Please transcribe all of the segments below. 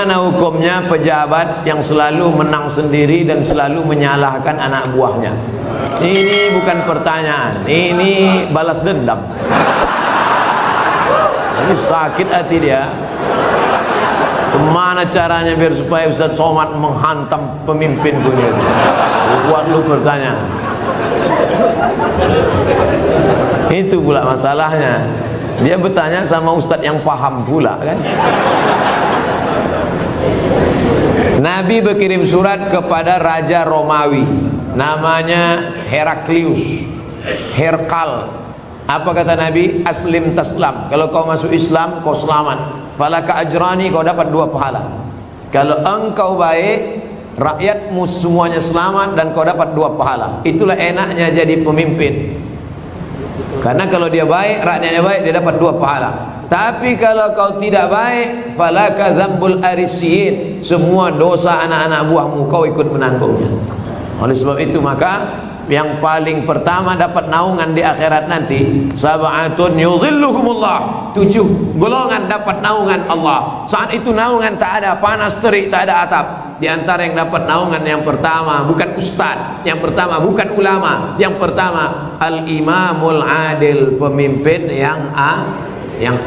Bagaimana hukumnya pejabat yang selalu menang sendiri dan selalu menyalahkan anak buahnya? Ini bukan pertanyaan, ini balas dendam. Ini sakit hati dia. Kemana caranya biar supaya Ustaz Somad menghantam pemimpin dunia? Buat lu pertanyaan. Itu pula masalahnya. Dia bertanya sama Ustaz yang paham pula kan. Nabi berkirim surat kepada Raja Romawi, namanya Heraklius, Herkal. Apa kata Nabi? Aslim taslam. Kalau kau masuk Islam, kau selamat. Falaka ajrani, kau dapat 2 pahala. Kalau engkau baik, rakyatmu semuanya selamat dan kau dapat 2 pahala. Itulah enaknya jadi pemimpin. Karena kalau dia baik, rakyatnya baik, dia dapat 2 pahala. Tapi kalau kau tidak baik, falaka dzambul arisiyin, semua dosa anak-anak buahmu kau ikut menanggungnya. Oleh sebab itu maka yang paling pertama dapat naungan di akhirat nanti, sab'atun yuzilluhumullah, 7 golongan dapat naungan Allah. Saat itu naungan tak ada panas terik, tak ada atap. Di antara yang dapat naungan, yang pertama bukan ustaz, yang pertama bukan ulama, yang pertama al-imamul adil, pemimpin yang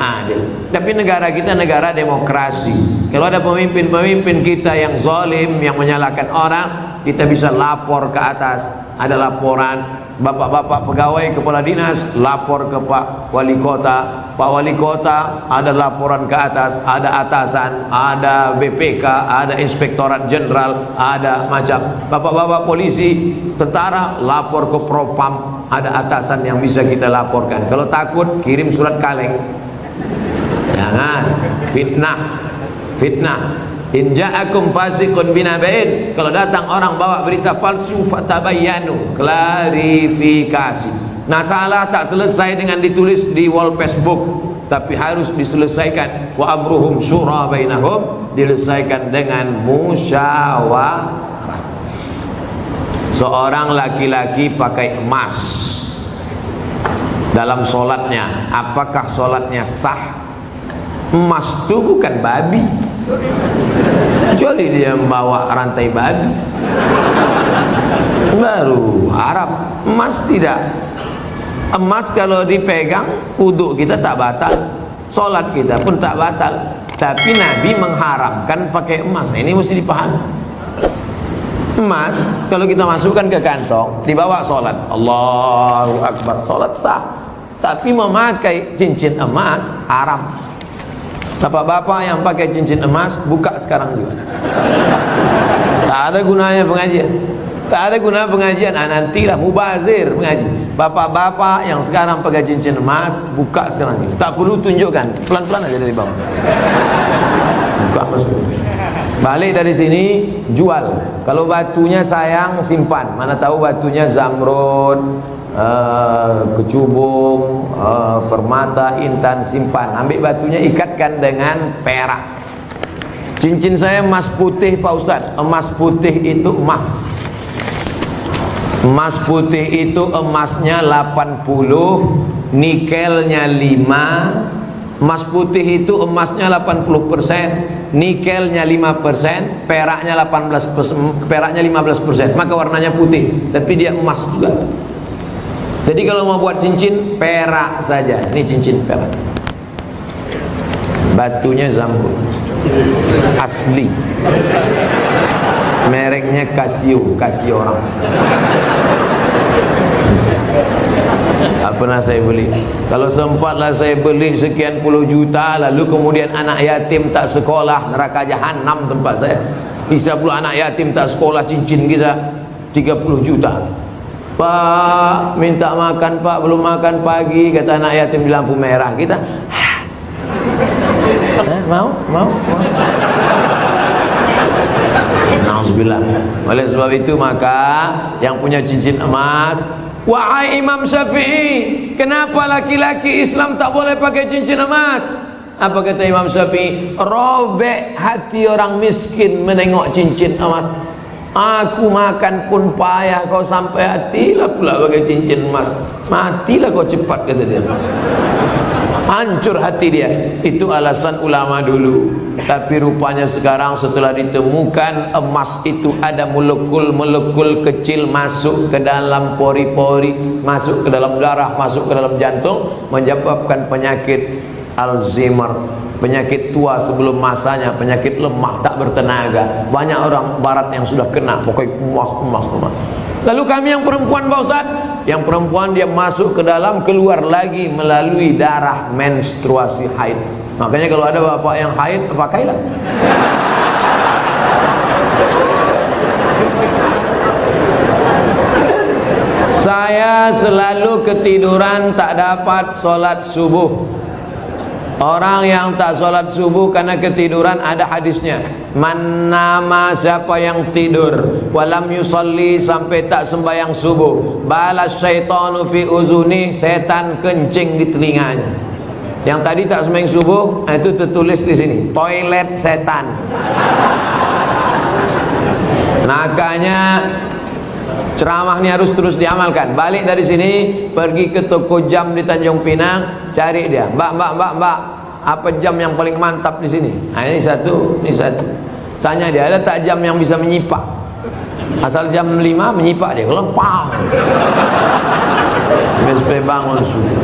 adil. Tapi negara kita negara demokrasi. Kalau ada pemimpin-pemimpin kita yang zalim, yang menyalahkan orang, kita bisa lapor ke atas. Ada laporan, bapak-bapak pegawai kepala dinas lapor ke Pak Wali Kota, Pak Wali Kota ada laporan ke atas, ada atasan, ada BPK, ada Inspektorat Jenderal, ada macam bapak-bapak polisi, tentara lapor ke Propam, ada atasan yang bisa kita laporkan. Kalau takut kirim surat kaleng. Jangan fitnah. In ja'akum fasiqun binaba'in, kalau datang orang bawa berita palsu, fatabayyanu, klarifikasi. Nah, salah tak selesai dengan ditulis di wall Facebook, tapi harus diselesaikan. Wa amruhum syura bainahum, diselesaikan dengan musyawarah. Seorang laki-laki pakai emas dalam solatnya, apakah solatnya sah? Emas itu bukan babi, kecuali dia membawa rantai babi, baru Arab. Emas tidak. Emas kalau dipegang, wudu kita tak batal, solat kita pun tak batal. Tapi Nabi mengharamkan pakai emas. Ini mesti dipahami. Emas kalau kita masukkan ke kantong, dibawa solat, Allahu Akbar, solat sah. Tapi memakai cincin emas haram. Bapak-bapak yang pakai cincin emas, buka sekarang juga. Tak ada gunanya pengajian. Tak ada guna pengajian. Nantilah mubazir mengaji. Bapak-bapak yang sekarang pakai cincin emas, buka sekarang juga. Tak perlu tunjukkan, pelan-pelan aja dari bawah. Buka masuk. Balik dari sini, jual. Kalau batunya sayang, simpan. Mana tahu batunya zamrud, kecubung, permata, intan, simpan. Ambil batunya, ikatkan dengan perak. Cincin saya emas putih Pak Ustadz. Emas putih itu emas. Emas putih itu emasnya 80, nikelnya 5. Emas putih itu emasnya 80%, nikelnya 5%, peraknya 18%, peraknya 15%. Maka warnanya putih, tapi dia emas juga. Jadi kalau mau buat cincin, perak saja. Ini cincin perak. Batunya zamrud, asli. Mereknya Casio, Casio orang. Tak pernah saya beli. Kalau sempatlah saya beli sekian puluh juta, lalu kemudian anak yatim tak sekolah, neraka jahanam tempat saya. Bisa pula anak yatim tak sekolah, cincin kita 30 juta. Pak, minta makan Pak, belum makan pagi, kata anak yatim di lampu merah. Kita mau? Nauzubillah. Oleh sebab itu maka yang punya cincin emas, wahai Imam Syafi'i, kenapa laki-laki Islam tak boleh pakai cincin emas? Apa kata Imam Syafi'i? Robek hati orang miskin menengok cincin emas. Aku makan pun payah, kau sampai hatilah pula pakai cincin emas. Matilah kau cepat, kata dia. Hancur hati dia. Itu alasan ulama dulu. Tapi rupanya sekarang setelah ditemukan emas itu ada molekul-molekul kecil masuk ke dalam pori-pori, masuk ke dalam darah, masuk ke dalam jantung, menyebabkan penyakit Alzheimer, penyakit tua sebelum masanya, penyakit lemah, tak bertenaga. Banyak orang barat yang sudah kena, pokoknya emas. Lalu kami yang perempuan, Pak Ustaz, yang perempuan dia masuk ke dalam, keluar lagi melalui darah menstruasi haid. Makanya kalau ada bapak yang haid, pakailah. Saya selalu ketiduran, tak dapat sholat subuh. Orang yang tak sholat subuh karena ketiduran, ada hadisnya. Man nama, siapa yang tidur, walam yusalli, sampai tak sembahyang subuh, balas syaitanu fi uzuni, setan kencing di telinganya. Yang tadi tak sembahyang subuh, itu tertulis di sini, toilet setan. Makanya ceramah ini harus terus diamalkan. Balik dari sini, pergi ke toko jam di Tanjung Pinang, cari dia. Mbak, apa jam yang paling mantap di sini? Nah, ini satu. Tanya dia, ada tak jam yang bisa menyipak? Asal jam 5 menyipak dia, lempang. Sampai bangun subuh.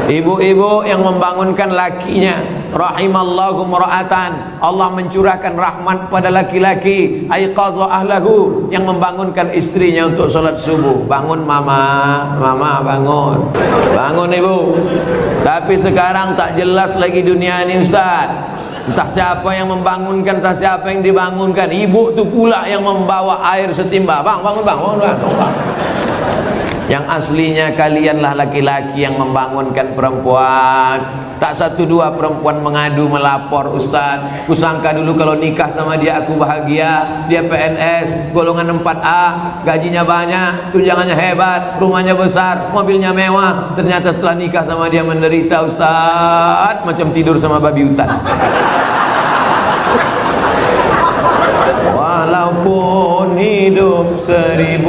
Ibu-ibu yang membangunkan lakinya, rahimallahu mura'atan, Allah mencurahkan rahmat pada laki-laki, aiqadha ahlahu, yang membangunkan istrinya untuk sholat subuh. Bangun mama bangun. Bangun ibu. Tapi sekarang tak jelas lagi dunia ini, Ustaz. Entah siapa yang membangunkan, entah siapa yang dibangunkan. Ibu tu pula yang membawa air setimba. Bangun. Yang aslinya kalianlah laki-laki yang membangunkan perempuan. Tak satu dua perempuan mengadu melapor, Ustaz, kusangka dulu kalau nikah sama dia aku bahagia. Dia PNS golongan 4A, gajinya banyak, tunjangannya hebat, rumahnya besar, mobilnya mewah. Ternyata setelah nikah sama dia menderita, Ustaz, macam tidur sama babi hutan. Walaupun hidup 1000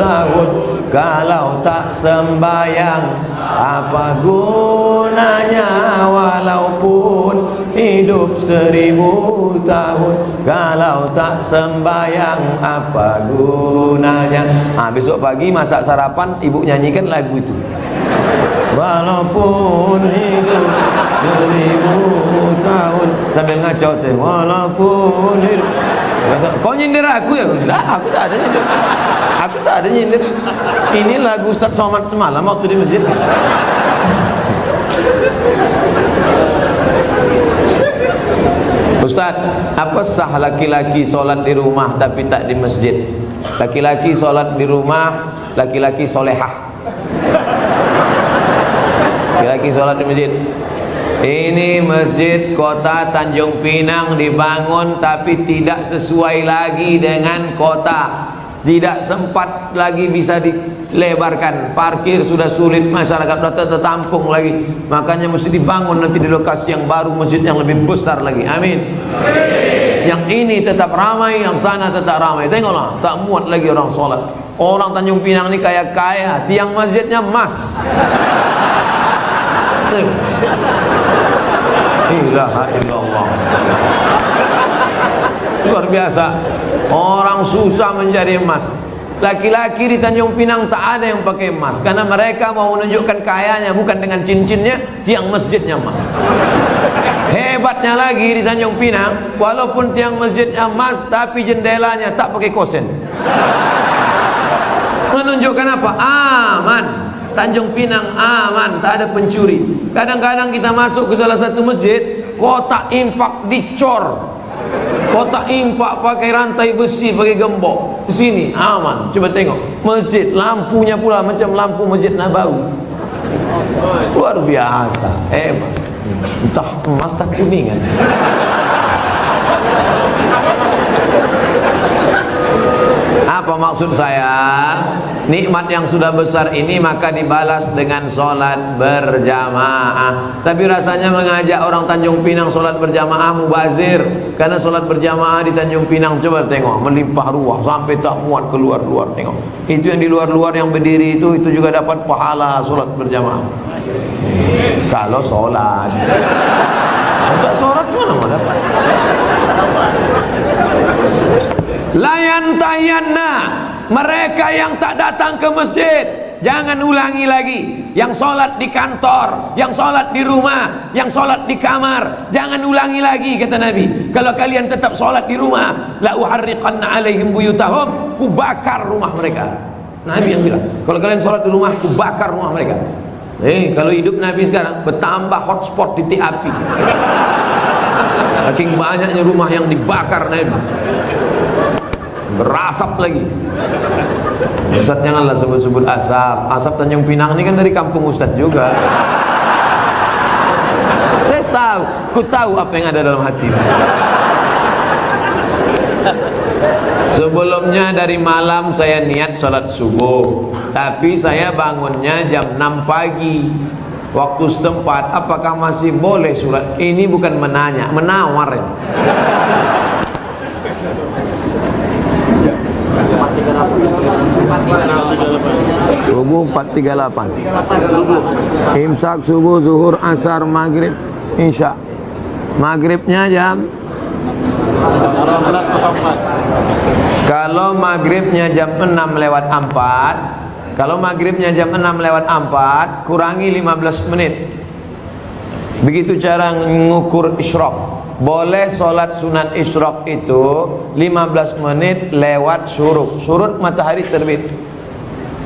tahun, kalau tak sembayang apa gunanya? Walaupun hidup 1000 tahun, kalau tak sembayang apa gunanya? Besok pagi masak sarapan, ibu nyanyikan lagu itu. Walaupun hidup 1000 tahun, sambil ngacau teh. Walaupun hidup. Kau nyindir aku ya? Lah, aku tak ada nyindir. Aku tak ada nyindir. Ini lagu Ustaz Somad semalam waktu di masjid. Ustaz, apa sah laki-laki sholat di rumah tapi tak di masjid? Laki-laki sholat di rumah, laki-laki solehah. Laki-laki sholat di masjid. Ini masjid kota Tanjung Pinang dibangun tapi tidak sesuai lagi dengan kota. Tidak sempat lagi bisa dilebarkan. Parkir sudah sulit, masyarakat sudah tertampung lagi. Makanya mesti dibangun nanti di lokasi yang baru, masjid yang lebih besar lagi. Amin. Yang ini tetap ramai, yang sana tetap ramai. Tengoklah, tak muat lagi orang sholat. Orang Tanjung Pinang ini kaya-kaya, tiang masjidnya emas. Ilaha illallah. Luar biasa. Orang susah menjadi emas. Laki-laki di Tanjung Pinang tak ada yang pakai emas, karena mereka mau menunjukkan kayanya bukan dengan cincinnya, tiang masjidnya emas. Hebatnya lagi di Tanjung Pinang, walaupun tiang masjidnya emas, tapi jendelanya tak pakai kosen. Menunjukkan apa? Aman. Tanjung Pinang aman, tak ada pencuri. Kadang-kadang kita masuk ke salah satu masjid, kotak infak dicor. Kotak infak pakai rantai besi, pakai gembok. Di sini aman. Coba tengok masjid, lampunya pula macam lampu Masjid Nabawi. Luar biasa, hebat. Entah emas tak kuningan. Apa maksud saya? Nikmat yang sudah besar ini maka dibalas dengan sholat berjamaah. Tapi rasanya mengajak orang Tanjung Pinang sholat berjamaah mubazir. Karena sholat berjamaah di Tanjung Pinang, coba tengok, melimpah ruah sampai tak muat keluar-luar. Tengok, itu yang di luar-luar yang berdiri itu juga dapat pahala sholat berjamaah. Kalau sholat. Enggak sholat mana mau dapat? Layan tayanna, mereka yang tak datang ke masjid, jangan ulangi lagi. Yang sholat di kantor, yang sholat di rumah, yang sholat di kamar, jangan ulangi lagi, kata Nabi. Kalau kalian tetap sholat di rumah, la uharriqanna alaihim buyutahum, ku bakar rumah mereka. Nabi yang bilang, kalau kalian sholat di rumah, ku bakar rumah mereka. Kalau hidup Nabi sekarang bertambah hotspot titik api. Saking banyaknya rumah yang dibakar Nabi, berasap lagi. Ustaz janganlah sebut-sebut asap. Asap Tanjung Pinang ini kan dari kampung Ustaz juga. Saya tahu, ku tahu apa yang ada dalam hati. Sebelumnya dari malam saya niat salat subuh, tapi saya bangunnya jam 6 pagi waktu setempat. Apakah masih boleh sholat? Ini bukan menanya, menawar ya. Subuh 4.38. Imsak subuh, zuhur, asar, maghrib, isya. Maghribnya jam, kalau maghribnya jam 6:04, kalau maghribnya jam 6:04, kurangi 15 menit. Begitu cara mengukur isyraq. Boleh sholat sunat isyraq itu 15 menit lewat syuruk. Syuruk matahari terbit.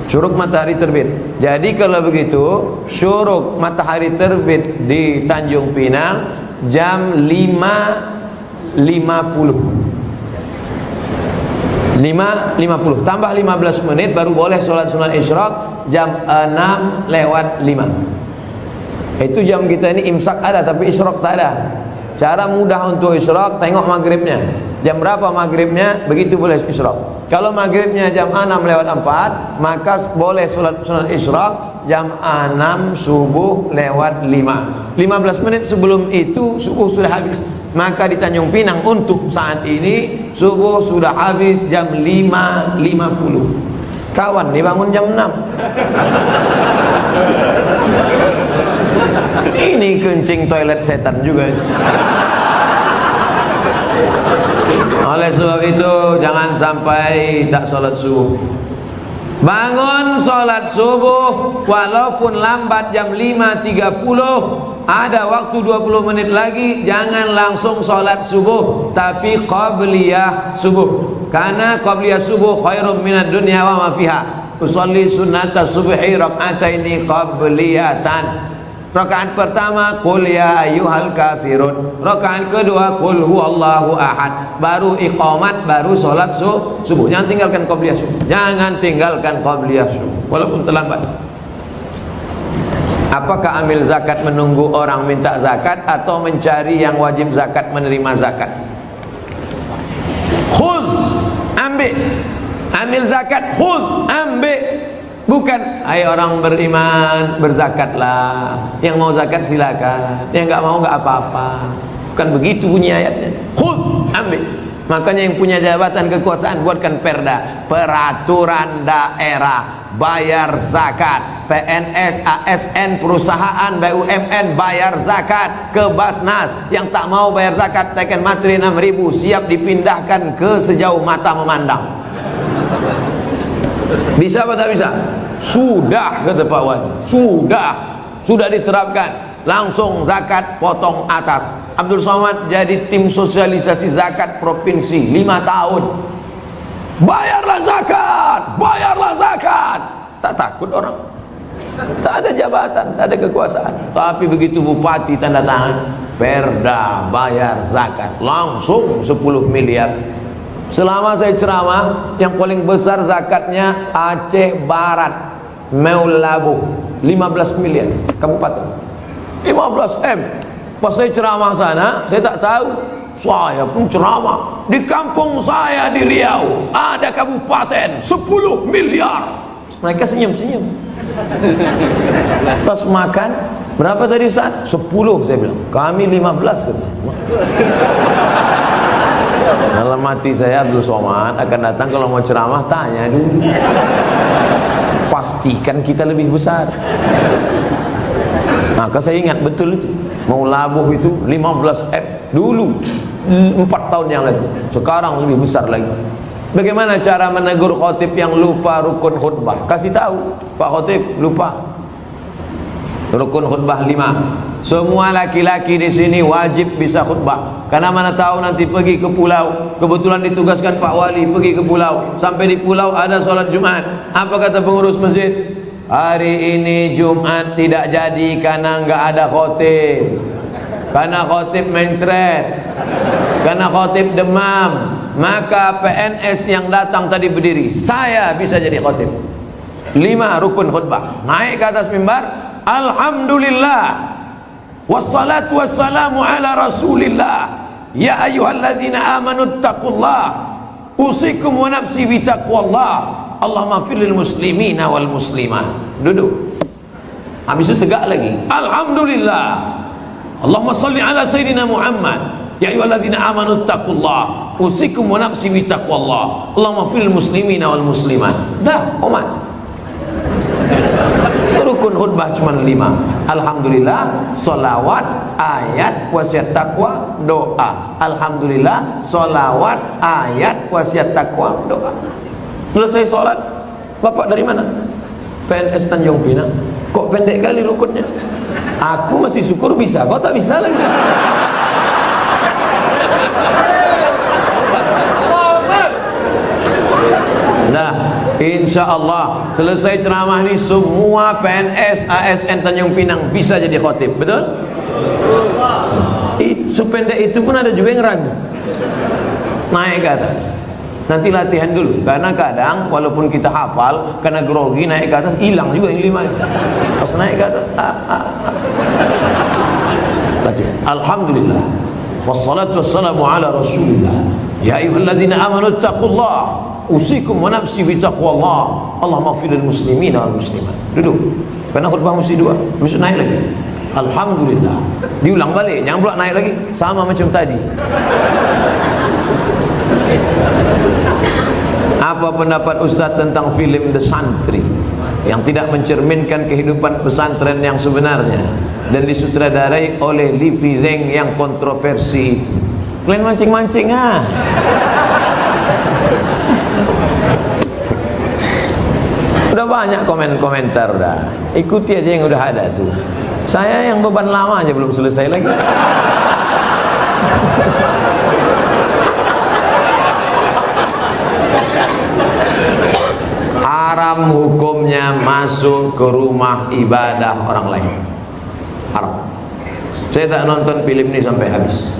Syuruk matahari terbit. Jadi kalau begitu, syuruk matahari terbit di Tanjung Pinang jam 5.50 tambah 15 menit baru boleh sholat sunat isyraq jam 6:05. Itu jam kita ini imsak ada tapi isyraq tak ada. Cara mudah untuk isyraq, tengok maghribnya. Jam berapa maghribnya, begitu boleh isyraq. Kalau maghribnya jam 6:04, maka boleh sholat sunat isyraq jam 6 subuh lewat 5. 15 menit sebelum itu subuh sudah habis. Maka di Tanjung Pinang untuk saat ini subuh sudah habis jam 5.50. Kawan dibangun jam 6. Ini kencing toilet setan juga. Oleh sebab itu jangan sampai tak sholat subuh. Bangun sholat subuh walaupun lambat jam 5.30, ada waktu 20 menit lagi, jangan langsung sholat subuh, tapi qabliyah subuh. Karena qabliyah subuh khairum minad dunya wa ma fiha. Usolli sunnata subhi rak'ataini qabliyatan. Rakaat pertama qul ya ayyuhal kafirun. Rakaat kedua qul huwallahu ahad. Baru iqamat, baru sholat subuh. Jangan tinggalkan qabliyah subuh. Jangan tinggalkan qabliyah subuh walaupun terlambat. Apakah ambil zakat menunggu orang minta zakat atau mencari yang wajib zakat menerima zakat? Khuz, ambil. Ambil zakat, khuz, ambil. Bukan, hai orang beriman, berzakatlah. Yang mau zakat silakan, yang enggak mau enggak apa-apa. Bukan begitu bunyi ayatnya. Khuz, ambil. Makanya yang punya jabatan kekuasaan buatkan perda, peraturan daerah, bayar zakat. PNS, ASN, perusahaan, BUMN bayar zakat ke Basnas. Yang tak mau bayar zakat teken materi 6.000, siap dipindahkan ke sejauh mata memandang. Bisa apa tak bisa? Sudah, kata Pak Wajib. Sudah diterapkan. Langsung zakat potong atas. Abdul Somad jadi tim sosialisasi zakat provinsi 5 tahun. Bayarlah zakat. Tak takut orang. Tak ada jabatan, tak ada kekuasaan. Tapi begitu bupati tanda tangan perda bayar zakat, langsung 10 miliar. Selama saya ceramah, yang paling besar zakatnya Aceh Barat, Meulabu, 15 miliar kabupaten. 15 M. Pas saya ceramah sana, saya tak tahu. Saya pun ceramah di kampung saya di Riau ada kabupaten 10 miliar. Mereka senyum-senyum. Pas makan, berapa tadi Ustaz? 10 saya bilang. Kami 15 kata. Dalam hati saya, Abdul Somad akan datang kalau mau ceramah, tanya dulu. Pastikan kita lebih besar. Nah, saya ingat betul itu. Mau labuh itu 15 dulu 4 tahun yang lalu. Sekarang lebih besar lagi. Bagaimana cara menegur khotib yang lupa rukun khutbah? Kasih tahu, Pak Khotib lupa rukun khutbah 5. Semua laki-laki di sini wajib bisa khutbah. Karena mana tahu nanti pergi ke pulau, kebetulan ditugaskan Pak Wali pergi ke pulau. Sampai di pulau ada sholat Jumat. Apa kata pengurus masjid? Hari ini Jumat tidak jadi karena nggak ada khotib. Karena khotib mencret, karena khotib demam. Maka PNS yang datang tadi berdiri, saya bisa jadi khotib. 5 rukun khutbah. Naik ke atas mimbar, alhamdulillah wassalatu wassalamu ala rasulillah, ya ayyuhalladzina amanu taqullah, usikum wa nafsi bitaqwallah, Allahumma firlil muslimina wal muslimat. Duduk. Habis itu tegak lagi, alhamdulillah, Allahumma salli ala sayyidina Muhammad, ya ayyuhalladzina amanu taqullah, usikum wa nafsi bitaqwallah, Allahumma firlil muslimina wal muslimat. Dah, umat. Rukun khutbah cuma 5. Alhamdulillah, solawat, ayat, wasiat takwa, doa. Alhamdulillah, solawat, ayat, wasiat takwa, doa. Selesai sholat, Bapak dari mana? PNS Tanjung Pinang. Kok pendek kali rukunnya? Aku masih syukur bisa, kau tak bisa lagi. Nah, insya Allah selesai ceramah ini semua PNS ASN Tanjung Pinang bisa jadi khotib, betul? Sependek itu pun ada juga yang ragu. Naik ke atas. Nanti latihan dulu, karena kadang walaupun kita hafal, karena grogi naik ke atas hilang juga yang 5. Pas naik ke atas, latihan. Alhamdulillah. Wassalatu wassalamu ala rasulillah. Ya ayyuhalladzina amanu taqullah, usikum wa nafsi bitaqwallah, Allahumma firlil muslimina wal muslimat. Duduk. Karena khutbah mesti 2. Mesti naik lagi. Alhamdulillah. Diulang balik, jangan pula naik lagi sama macam tadi. Apa pendapat Ustaz tentang film The Santri yang tidak mencerminkan kehidupan pesantren yang sebenarnya dan disutradarai oleh Livi Zeng yang kontroversi itu? Kalian mancing-mancing Udah banyak komentar udah. Ikuti aja yang udah ada tuh. Saya yang beban lama aja belum selesai lagi. Haram hukumnya masuk ke rumah ibadah orang lain. Haram. Saya tak nonton film ini sampai habis.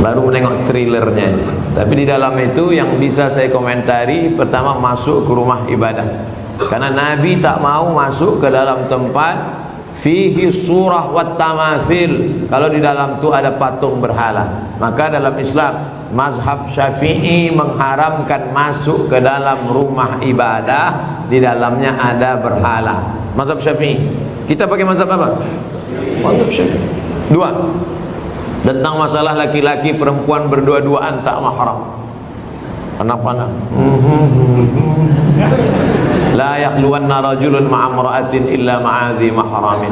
Baru menengok trailernya. Tapi di dalam itu yang bisa saya komentari, pertama masuk ke rumah ibadah. Karena Nabi tak mau masuk ke dalam tempat fihi surah wat tamathil, kalau di dalam itu ada patung berhala. Maka dalam Islam mazhab Syafi'i mengharamkan masuk ke dalam rumah ibadah di dalamnya ada berhala. Mazhab Syafi'i. Kita pakai mazhab apa? Mazhab Syafi'i. 2. Tentang masalah laki-laki perempuan berdua-duaan tak mahram. Anak-anak. La yakhluwanna rajulun ma'amra'atin illa ma'adhi mahramin.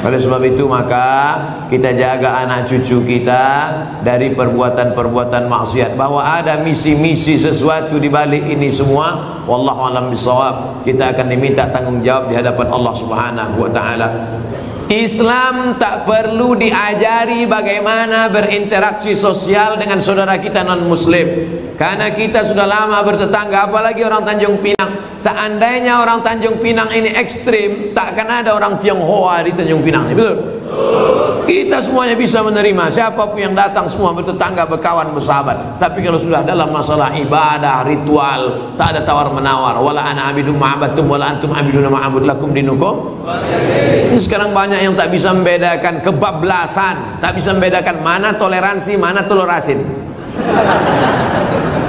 Oleh sebab itu maka kita jaga anak cucu kita dari perbuatan-perbuatan maksiat. Bahwa ada misi-misi sesuatu di balik ini semua, wallahu a'lam bishawab. Kita akan diminta tanggung jawab di hadapan Allah Subhanahu wa taala. Islam tak perlu diajari bagaimana berinteraksi sosial dengan saudara kita non muslim, karena kita sudah lama bertetangga. Apalagi orang Tanjung Pinang. Seandainya orang Tanjung Pinang ini ekstrim, tak akan ada orang Tionghoa di Tanjung Pinang, betul? Kita semuanya bisa menerima siapapun yang datang, semua bertetangga, berkawan, bersahabat. Tapi kalau sudah dalam masalah ibadah, ritual, tak ada tawar menawar. Wala ana abidum ma'abatum wala antum abiduna ma'abud lakum dinukum. Ini sekarang banyak yang tak bisa membedakan kebablasan, tak bisa membedakan mana toleransi, mana tolerasin.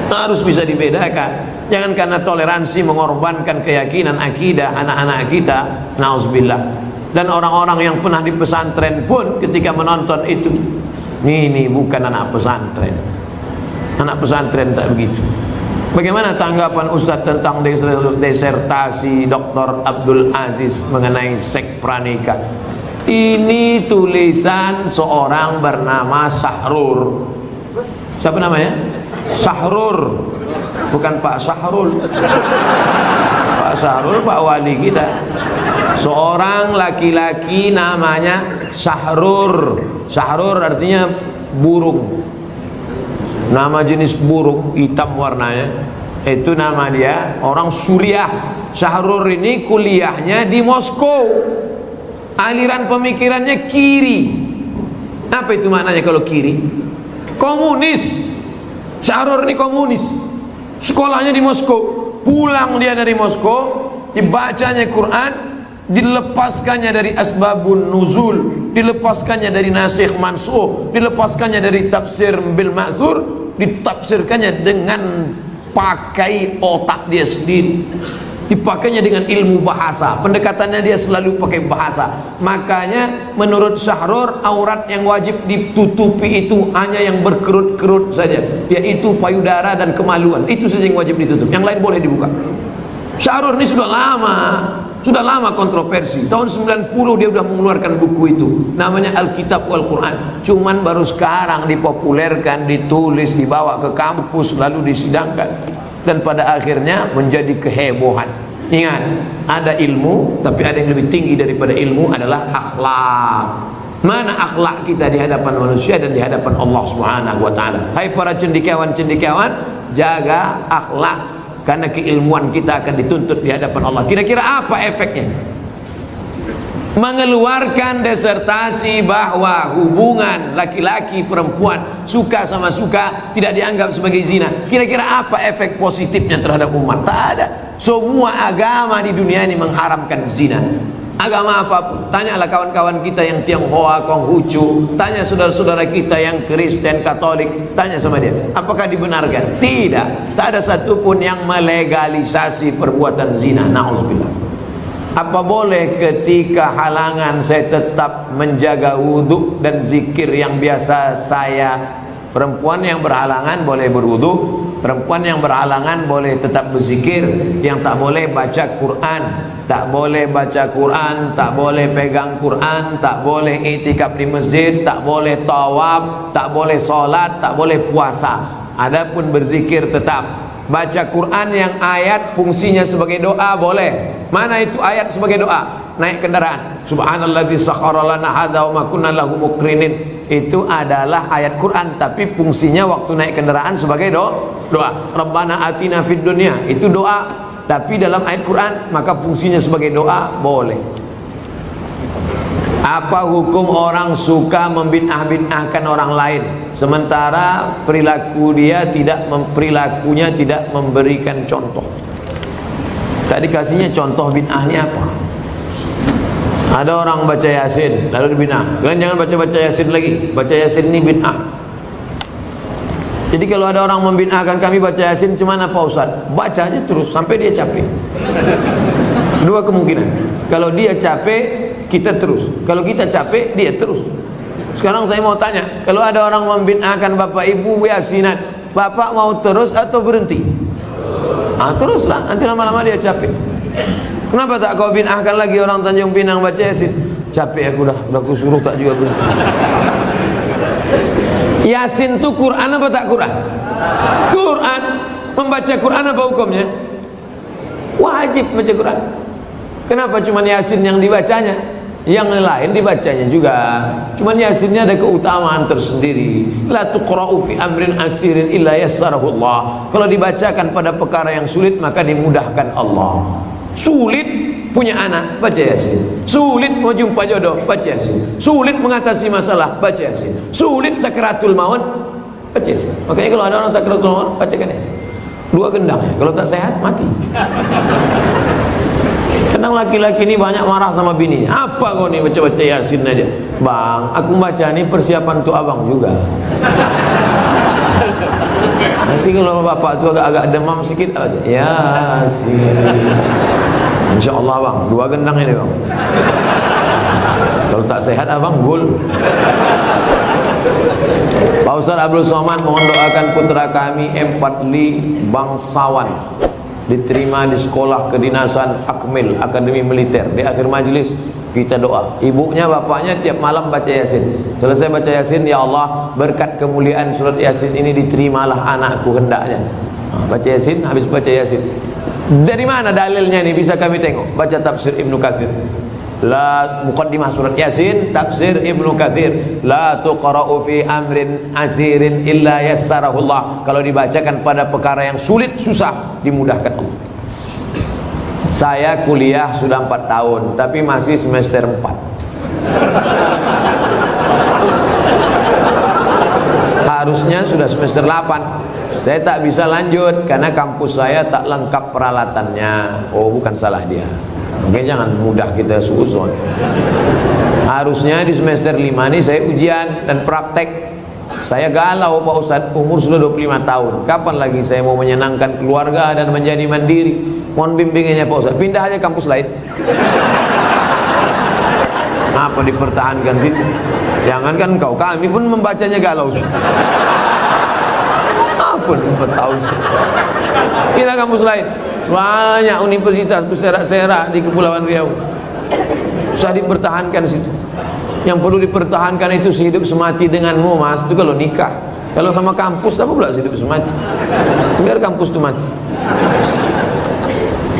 Harus bisa dibedakan. Jangan karena toleransi mengorbankan keyakinan akidah anak-anak kita. Nauzubillah. Dan orang-orang yang pernah di pesantren pun ketika menonton itu, ini bukan anak pesantren. Anak pesantren tak begitu. Bagaimana tanggapan Ustadz tentang disertasi Dr. Abdul Aziz mengenai seks pranikah? Ini tulisan seorang bernama Sahrur. Siapa namanya? Sahrur. Bukan Pak Sahrul. Pak Sahrul Pak wali kita. Seorang laki-laki namanya Sahrur. Sahrur artinya burung. Nama jenis burung, hitam warnanya. Itu nama dia, orang Suriah. Sahrur ini kuliahnya di Moskow. Aliran pemikirannya kiri. Apa itu maknanya kalau kiri? Komunis. Sahrur ini komunis. Sekolahnya di Moskow. Pulang dia dari Moskow, dibacanya Quran, dilepaskannya dari asbabun nuzul, dilepaskannya dari nasikh mansukh, dilepaskannya dari tafsir bil ma'zur, ditafsirkannya dengan pakai otak dia sendiri, dipakainya dengan ilmu bahasa, pendekatannya dia selalu pakai bahasa. Makanya menurut Sahrur, aurat yang wajib ditutupi itu hanya yang berkerut-kerut saja, yaitu payudara dan kemaluan. Itu saja yang wajib ditutup, yang lain boleh dibuka. Sahrur ini sudah lama kontroversi. Tahun 90 dia sudah mengeluarkan buku itu, namanya Alkitab wal Quran. Cuman baru sekarang dipopulerkan, ditulis, dibawa ke kampus, lalu disidangkan, dan pada akhirnya menjadi kehebohan. Ingat, ada ilmu, tapi ada yang lebih tinggi daripada ilmu, adalah akhlak. Mana akhlak kita di hadapan manusia dan di hadapan Allah Subhanahu wa taala. Hai para cendekiawan, jaga akhlak, karena keilmuan kita akan dituntut di hadapan Allah. Kira-kira apa efeknya? Mengeluarkan disertasi bahwa hubungan laki-laki perempuan, suka sama suka, tidak dianggap sebagai zina. Kira-kira apa efek positifnya terhadap umat? Tak ada. Semua agama di dunia ini mengharamkan zina. Agama apapun. Tanyalah kawan-kawan kita yang Tionghoa, Konghucu, tanya saudara-saudara kita yang Kristen, Katolik, tanya sama dia, apakah dibenarkan? Tidak. Tak ada satupun yang melegalisasi perbuatan zina. Na'udzubillah. Apa boleh ketika halangan saya tetap menjaga wudhu dan zikir yang biasa saya? Perempuan yang berhalangan boleh berwudhu, perempuan yang berhalangan boleh tetap berzikir. Yang tak boleh baca Quran, tak boleh baca Quran, tak boleh pegang Quran, tak boleh itikaf di masjid, tak boleh tawaf, tak boleh solat, tak boleh puasa. Adapun berzikir tetap. Baca Quran yang ayat fungsinya sebagai doa boleh. Mana itu ayat sebagai doa? Naik kendaraan, subhanalladzi sakhkhara lana hadza wa ma kunna lahu muqrinin. Itu adalah ayat Quran, tapi fungsinya waktu naik kendaraan sebagai doa. Rabbana atina fid dunya, itu doa, tapi dalam ayat Quran maka fungsinya sebagai doa boleh. Apa hukum orang suka membid'ah-bid'ahkan orang lain, sementara perilakunya tidak memberikan contoh? Tak dikasihnya contoh bid'ahnya apa? Ada orang baca Yasin lalu dibid'ah. Kalian jangan baca Yasin lagi. Baca Yasin ini bid'ah. Jadi kalau ada orang membid'ahkan kami baca Yasin, cuman apa Ustaz? Baca aja terus sampai dia capek. Dua kemungkinan. Kalau dia capek, kita terus. Kalau kita capek, dia terus. Sekarang saya mau tanya, kalau ada orang membid'ahkan Bapak Ibu Yasinan, Bapak mau terus atau berhenti? Teruslah, nanti lama-lama dia capek. Kenapa tak kau bid'ahkan lagi orang Tanjung Pinang baca Yasin? Capek aku dah aku suruh tak juga berhenti. Yasin itu Quran apa tak Quran? Quran. Membaca Quran apa hukumnya? Wajib baca Quran. Kenapa cuma Yasin yang dibacanya? Yang lain dibacanya juga. Cuman Yasinnya ada keutamaan tersendiri. La tuqra'u fi amrin asirin illa yassarahu Allah. Kalau dibacakan pada perkara yang sulit maka dimudahkan Allah. Sulit punya anak, baca Yasin. Sulit mau jumpa jodoh, baca Yasin. Sulit mengatasi masalah, baca Yasin. Sulit sakratul maut, baca Yasin. Makanya kalau ada orang sakratul maut, bacakan Yasin. Dua gendang ya. Kalau tak sehat mati. Kadang laki-laki ini banyak marah sama bininya. Apa kau ni baca-baca Yasin aja? Bang, aku baca ni persiapan untuk abang juga. Nanti kalau bapak tu agak demam sikit, Yasin. InsyaAllah bang, dua gendang ini bang. Kalau tak sehat abang gul. Pak Ustaz Abdul Somad mohon doakan putra kami Empatli bangsawan diterima di sekolah kedinasan Akmil Akademi Militer. Di akhir majelis kita doa. Ibunya bapaknya tiap malam baca Yasin. Selesai baca Yasin, ya Allah berkat kemuliaan surat Yasin ini diterimalah anakku hendaknya. Baca Yasin, habis baca Yasin. Dari mana dalilnya ini bisa kami tengok? Baca tafsir Ibnu Katsir. La muqaddimah surat Yasin, tafsir Ibnu Katsir. La tuqra'u fi amrin asirin illa yassarahullah. Kalau dibacakan pada perkara yang sulit, susah, dimudahkan Allah. Saya kuliah sudah 4 tahun, tapi masih semester 4. Harusnya sudah semester 8. Saya tak bisa lanjut karena kampus saya tak lengkap peralatannya. Oh, bukan salah dia. Oke, jangan mudah kita suuzon. Harusnya di semester 5 ini saya ujian dan praktek. Saya galau Pak Ustadz, umur sudah 25 tahun. Kapan lagi saya mau menyenangkan keluarga dan menjadi mandiri? Mohon bimbingannya Pak Ustadz. Pindah aja kampus lain. Apa dipertahankan situ? Jangankan kau, kami pun membacanya galau. Apa 4 tahun? Pindah kampus lain. Banyak universitas berserak-serak di Kepulauan Riau. Susah dipertahankan situ. Yang perlu dipertahankan itu sehidup semati denganmu, Mas. Itu kalau nikah. Kalau sama kampus apa pula sehidup semati? Biar kampus itu mati.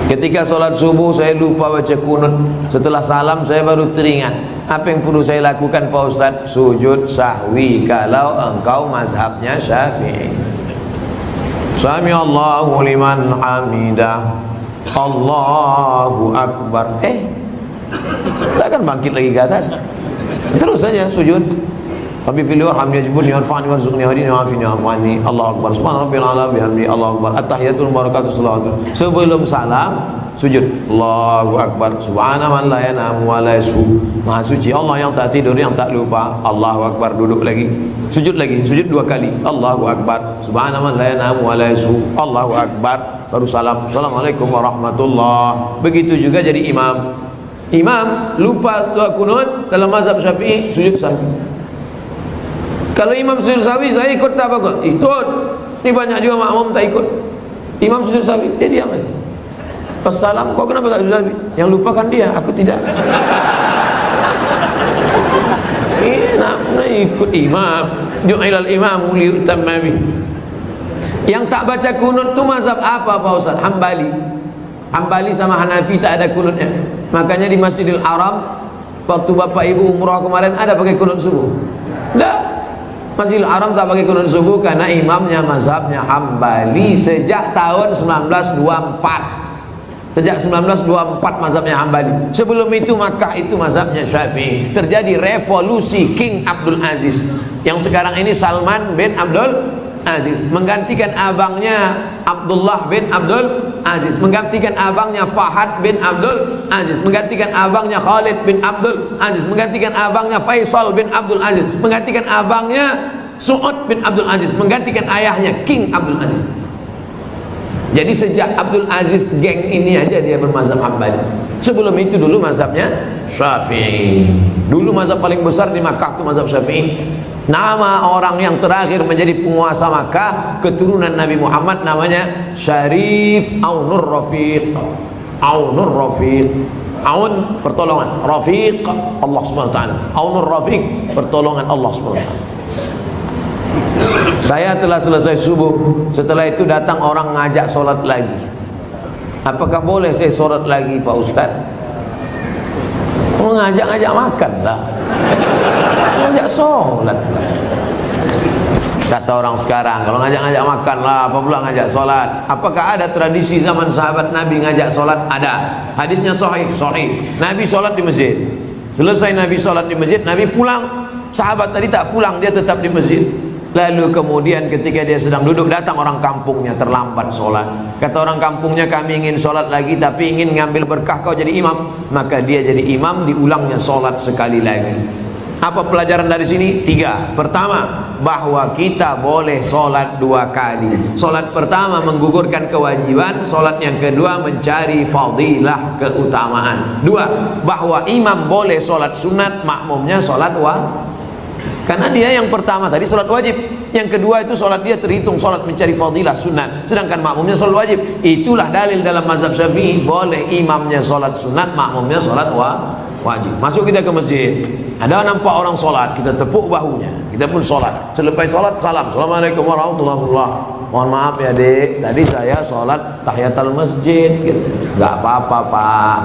Ketika sholat subuh saya lupa baca kunut. Setelah salam saya baru teringat. Apa yang perlu saya lakukan Pak Ustaz? Sujud sahwi kalau engkau mazhabnya Syafi'i. Sami Allahu liman hamidah. Allahu Akbar. Takkan bangkit lagi ke atas. Terus saja sujud. Rabbi fil warhamni wajibni warfa'ni warzuqni wahdini wa'afini wa'afani. Allahu Akbar. Subhanarabbil a'la bihamdi. Allahu Akbar. At-tahiyatul barakatuh salawatu. Sebelum salam sujud. Allahu Akbar. Subhana man la yanamu wa la yasu. Maha suci Allah yang tak tidur, yang tak lupa. Allahu Akbar. Duduk lagi. Sujud lagi. Sujud 2 kali. Allahu Akbar. Subhana man la yanamu wa la yasu. Allahu Akbar. Baru salam. Assalamualaikum warahmatullahi. Begitu juga jadi imam. Imam lupa doa kunut dalam mazhab Syafi'i, sujud sahwi. Kalau imam sujud sahwi, saya ikut tak apa? Ikut. Ini banyak juga makmum tak ikut. Imam sujud sahwi, dia diam aja. Pas salam, kau kenapa tak sujud sahwi? Yang lupakan dia, aku tidak. Nak ikut imam. Ju'ilal imam liutamma bih. Yang tak baca kunut tu mazhab apa Pak Ustaz? Hambali. Hambali sama Hanafi tak ada kunutnya. Makanya di Masjidil Haram waktu bapak ibu umrah kemarin ada pakai kunut subuh. Tak. Masjidil Haram tak pakai kunut subuh karena imamnya mazhabnya Hambali sejak tahun 1924. Sejak 1924 mazhabnya Hambali. Sebelum itu Makkah itu mazhabnya Syafi'i. Terjadi revolusi King Abdul Aziz. Yang sekarang ini Salman bin Abdul Aziz menggantikan abangnya Abdullah bin Abdul Aziz, menggantikan abangnya Fahad bin Abdul Aziz, menggantikan abangnya Khalid bin Abdul Aziz, menggantikan abangnya Faisal bin Abdul Aziz, menggantikan abangnya Su'ud bin Abdul Aziz, menggantikan ayahnya King Abdul Aziz. Jadi sejak Abdul Aziz geng ini aja dia bermazhab Hambali. Sebelum itu dulu mazhabnya Syafi'i. Dulu mazhab paling besar di Makkah itu mazhab Syafi'i. Nama orang yang terakhir menjadi penguasa Makkah keturunan Nabi Muhammad namanya Syarif Aunur Rafiq. Aunur Rafiq. Aun pertolongan, Rafiq Allah SWT. Aunur Rafiq pertolongan Allah SWT. Saya telah selesai subuh. Setelah itu datang orang ngajak solat lagi. Apakah boleh saya solat lagi Pak Ustaz? Ngajak-ngajak makan lah, ngajak sholat. Kata orang sekarang, kalau ngajak-ngajak makan lah, apa pula ngajak sholat? Apakah ada tradisi zaman sahabat Nabi ngajak sholat? Ada. Hadisnya sahih. Nabi sholat di masjid. Selesai Nabi sholat di masjid, Nabi pulang. Sahabat tadi tak pulang, dia tetap di masjid. Lalu kemudian ketika dia sedang duduk, datang orang kampungnya terlambat sholat. Kata orang kampungnya, kami ingin sholat lagi tapi ingin ngambil berkah kau jadi imam. Maka dia jadi imam, diulangnya sholat sekali lagi. Apa pelajaran dari sini? 3. Pertama, bahwa kita boleh sholat 2 kali. Sholat pertama menggugurkan kewajiban. Sholat yang kedua mencari fadilah, keutamaan. 2. Bahwa imam boleh sholat sunat, makmumnya sholat wajib. Karena dia yang pertama tadi sholat wajib, yang kedua itu sholat dia terhitung sholat mencari fadilah sunat, sedangkan makmumnya sholat wajib. Itulah dalil dalam mazhab Syafi'i, boleh imamnya sholat sunat, makmumnya sholat wajib. Masuk kita ke masjid, ada nampak orang sholat, kita tepuk bahunya, kita pun sholat. Selepas sholat salam, assalamualaikum warahmatullahi wabarakatuh. Mohon maaf ya dek, tadi saya sholat tahiyatul masjid gitu. Gak apa-apa pak,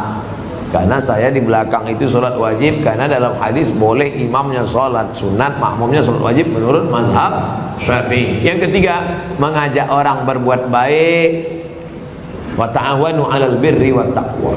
karena saya di belakang itu sholat wajib. Karena dalam hadis boleh imamnya sholat sunat, makmumnya sholat wajib menurut mazhab Syafi'i. Yang ketiga, mengajak orang berbuat baik. Wa ta'awanu 'alal birri wat taqwa.